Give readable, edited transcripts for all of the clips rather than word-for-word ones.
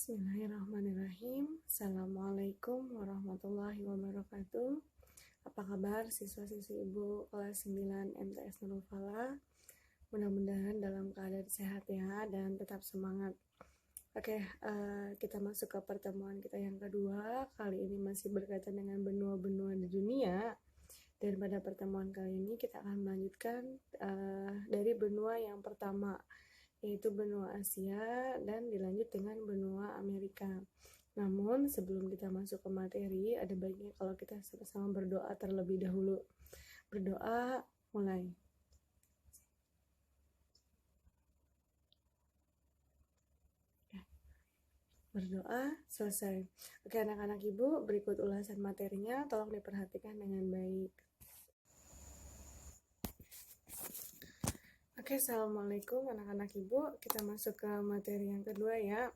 Bismillahirrahmanirrahim. Assalamualaikum warahmatullahi wabarakatuh. Apa kabar siswa-siswi Ibu kelas 9 MTS Nurul Falah? Mudah-mudahan dalam keadaan sehat ya dan tetap semangat. Oke, kita masuk ke pertemuan kita yang kedua. Kali ini masih berkaitan dengan benua-benua di dunia. Dan pada pertemuan kali ini kita akan melanjutkan dari benua yang pertama, yaitu benua Asia, dan dilanjut dengan benua Amerika. Namun sebelum kita masuk ke materi, ada baiknya kalau kita sama-sama berdoa terlebih dahulu. Berdoa, mulai. Berdoa, selesai. Oke anak-anak Ibu, berikut ulasan materinya, tolong diperhatikan dengan baik. Oke, Assalamualaikum anak-anak Ibu. Kita masuk ke materi yang kedua ya,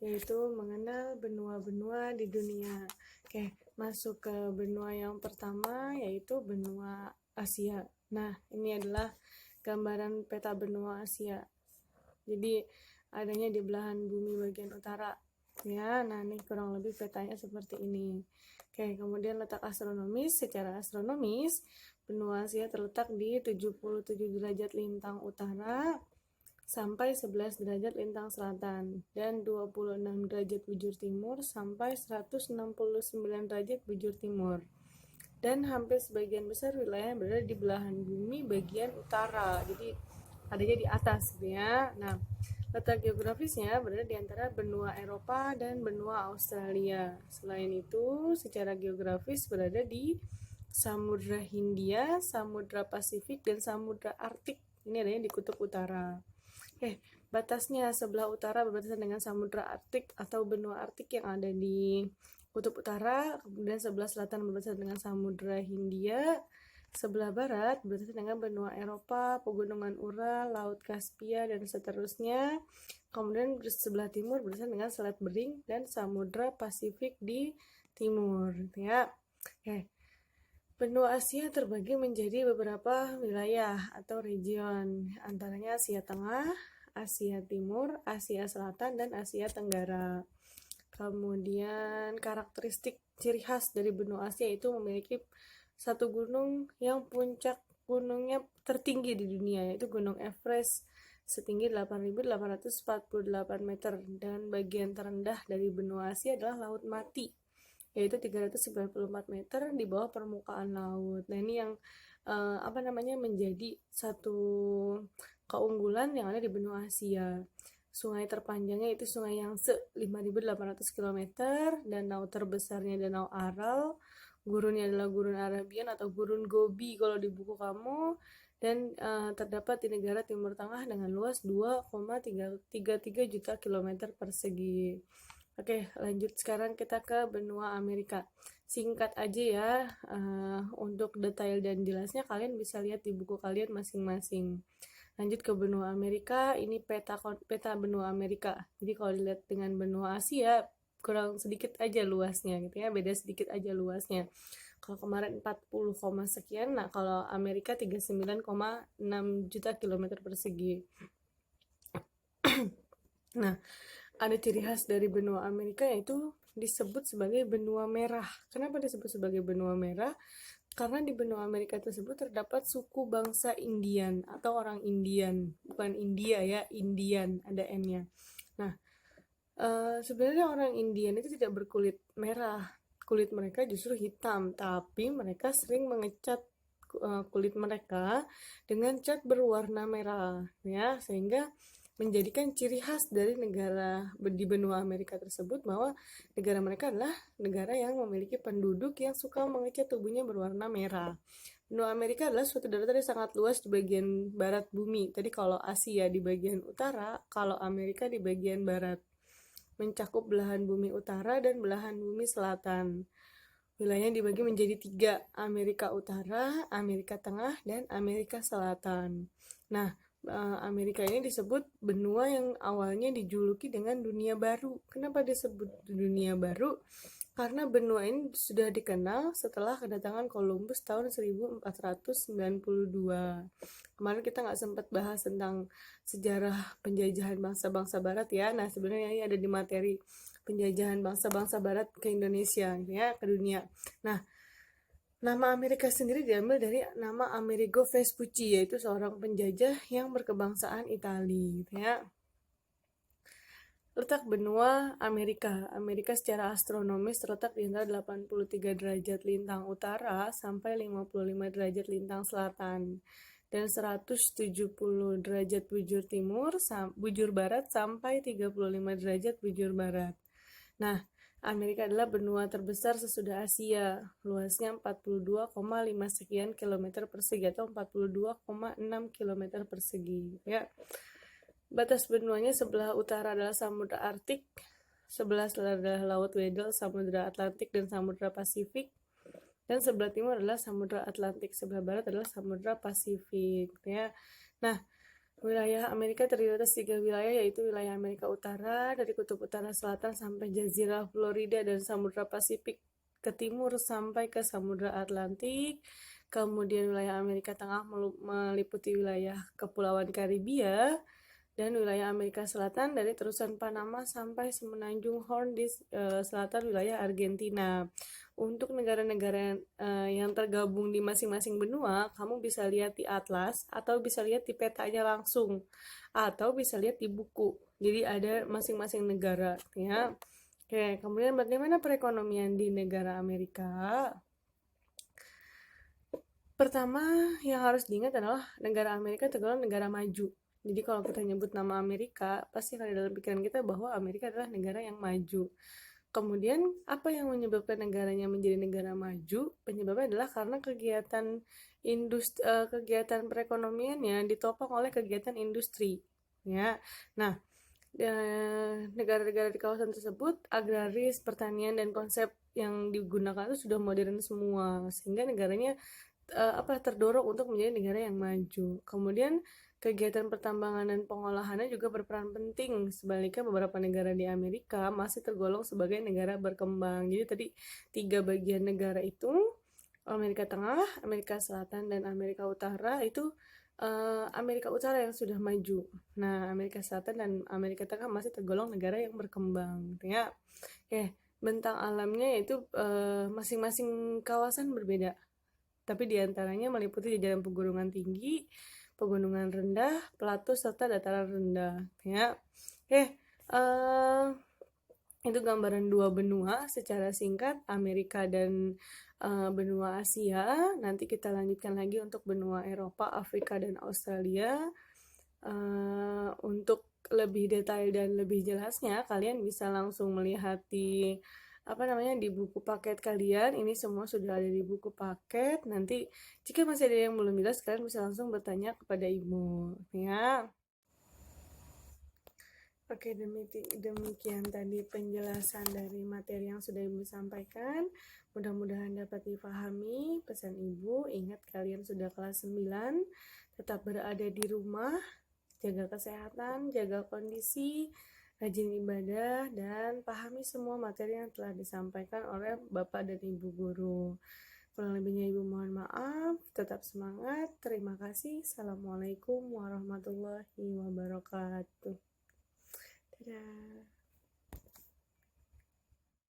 yaitu mengenal benua-benua di dunia. Oke, masuk ke benua yang pertama, yaitu benua Asia. Nah, ini adalah gambaran peta benua Asia. Jadi, adanya di belahan bumi bagian utara. Ya, nah ini kurang lebih petanya seperti ini. Oke, kemudian letak astronomis. Secara astronomis, benua Asia terletak di 77 derajat lintang utara sampai 11 derajat lintang selatan dan 26 derajat bujur timur sampai 169 derajat bujur timur. Dan hampir sebagian besar wilayah berada di belahan bumi bagian utara. Jadi adanya di atas ya. Nah, letak geografisnya berada di antara benua Eropa dan benua Australia. Selain itu, secara geografis berada di Samudra Hindia, Samudra Pasifik, dan Samudra Arktik. Ini adanya di kutub utara. Batasnya sebelah utara berbatasan dengan Samudra Arktik atau benua Arktik yang ada di kutub utara, kemudian sebelah selatan berbatasan dengan Samudra Hindia, sebelah barat berbatasan dengan benua Eropa, pegunungan Ural, Laut Kaspia, dan seterusnya. Kemudian sebelah timur berbatasan dengan Selat Bering dan Samudra Pasifik di timur ya. Benua Asia terbagi menjadi beberapa wilayah atau region, antaranya Asia Tengah, Asia Timur, Asia Selatan, dan Asia Tenggara. Kemudian karakteristik ciri khas dari benua Asia itu memiliki satu gunung yang puncak gunungnya tertinggi di dunia, yaitu Gunung Everest setinggi 8.848 meter, dan bagian terendah dari benua Asia adalah Laut Mati, yaitu 394 meter di bawah permukaan laut. Nah, ini yang menjadi satu keunggulan yang ada di benua Asia. Sungai terpanjangnya itu Sungai Yangtze 5.800 km, danau terbesarnya Danau Aral, gurunnya adalah Gurun Arabian atau Gurun Gobi kalau di buku kamu, dan terdapat di negara Timur Tengah dengan luas 2,33 juta kilometer persegi. Oke, lanjut sekarang kita ke benua Amerika. Singkat aja ya, untuk detail dan jelasnya kalian bisa lihat di buku kalian masing-masing. Lanjut ke benua Amerika, ini peta benua Amerika. Jadi kalau dilihat dengan benua Asia, kurang sedikit aja luasnya gitu ya, beda sedikit aja luasnya. Kalau kemarin 40, sekian, nah kalau Amerika 39,6 juta kilometer persegi. Nah, ada ciri khas dari benua Amerika yaitu disebut sebagai benua merah. Kenapa disebut sebagai benua merah? Karena di benua Amerika tersebut terdapat suku bangsa Indian atau orang Indian, bukan India ya, Indian, ada N-nya. Nah, sebenarnya orang Indian itu tidak berkulit merah, kulit mereka justru hitam, tapi mereka sering mengecat kulit mereka dengan cat berwarna merah, ya, sehingga menjadikan ciri khas dari negara di benua Amerika tersebut bahwa negara mereka adalah negara yang memiliki penduduk yang suka mengecat tubuhnya berwarna merah. Benua Amerika adalah suatu daratan yang sangat luas di bagian barat bumi. Tadi kalau Asia di bagian utara, kalau Amerika di bagian barat. Mencakup belahan bumi utara dan belahan bumi selatan. Wilayahnya dibagi menjadi 3, Amerika Utara, Amerika Tengah, dan Amerika Selatan. Nah, Amerika ini disebut benua yang awalnya dijuluki dengan dunia baru. Kenapa disebut dunia baru? Karena benua ini sudah dikenal setelah kedatangan Columbus tahun 1492. Kemarin kita nggak sempat bahas tentang sejarah penjajahan bangsa-bangsa barat ya. Nah, sebenarnya ini ada di materi penjajahan bangsa-bangsa barat ke Indonesia ya, ke dunia. Nah, nama Amerika sendiri diambil dari nama Amerigo Vespucci, yaitu seorang penjajah yang berkebangsaan Italia gitu ya. Letak benua Amerika. Amerika secara astronomis terletak di antara 83 derajat lintang utara sampai 55 derajat lintang selatan dan 170 derajat bujur barat sampai 35 derajat bujur barat. Nah, Amerika adalah benua terbesar sesudah Asia, luasnya 42,5 sekian kilometer persegi atau 42,6 kilometer persegi ya. Batas benuanya sebelah utara adalah Samudra Arktik, sebelah selatan adalah Laut Weddell, Samudra Atlantik, dan Samudra Pasifik, dan sebelah timur adalah Samudra Atlantik, sebelah barat adalah Samudra Pasifik ya. Nah, wilayah Amerika terdiri atas 3 wilayah, yaitu wilayah Amerika Utara dari kutub utara selatan sampai Jazirah Florida dan Samudra Pasifik ke timur sampai ke Samudra Atlantik. Kemudian wilayah Amerika Tengah meliputi wilayah Kepulauan Karibia, dan wilayah Amerika Selatan dari terusan Panama sampai semenanjung Horn di selatan wilayah Argentina. Untuk negara-negara yang tergabung di masing-masing benua, kamu bisa lihat di atlas atau bisa lihat di petanya langsung atau bisa lihat di buku. Jadi ada masing-masing negara ya. Oke, kemudian bagaimana perekonomian di negara Amerika? Pertama yang harus diingat adalah negara Amerika tergolong negara maju. Jadi kalau kita nyebut nama Amerika, pasti akan ada dalam pikiran kita bahwa Amerika adalah negara yang maju. Kemudian, apa yang menyebabkan negaranya menjadi negara maju? Penyebabnya adalah karena kegiatan perekonomiannya ditopang oleh kegiatan industri. Ya, nah, negara-negara di kawasan tersebut agraris, pertanian, dan konsep yang digunakan itu sudah modern semua, sehingga negaranya terdorong untuk menjadi negara yang maju. Kemudian kegiatan pertambangan dan pengolahannya juga berperan penting. Sebaliknya beberapa negara di Amerika masih tergolong sebagai negara berkembang. Jadi tadi 3 bagian negara itu, Amerika Tengah, Amerika Selatan, dan Amerika Utara itu Amerika Utara yang sudah maju. Nah, Amerika Selatan dan Amerika Tengah masih tergolong negara yang berkembang, ya. Oke, bentang alamnya yaitu masing-masing kawasan berbeda, tapi diantaranya meliputi jajaran pegunungan tinggi, pegunungan rendah, plato, serta dataran rendah. Ya, itu gambaran 2 benua secara singkat, Amerika dan benua Asia. Nanti kita lanjutkan lagi untuk benua Eropa, Afrika, dan Australia. Untuk lebih detail dan lebih jelasnya, kalian bisa langsung melihat di di buku paket kalian. Ini semua sudah ada di buku paket. Nanti jika masih ada yang belum jelas, kalian bisa langsung bertanya kepada ibu ya. Oke, demikian tadi penjelasan dari materi yang sudah ibu sampaikan. Mudah-mudahan dapat dipahami pesan ibu. Ingat, kalian sudah kelas 9, tetap berada di rumah, jaga kesehatan, jaga kondisi, rajin ibadah, dan pahami semua materi yang telah disampaikan oleh Bapak dan Ibu guru. Kurang lebihnya ibu mohon maaf. Tetap semangat. Terima kasih. Assalamualaikum warahmatullahi wabarakatuh. Dadah.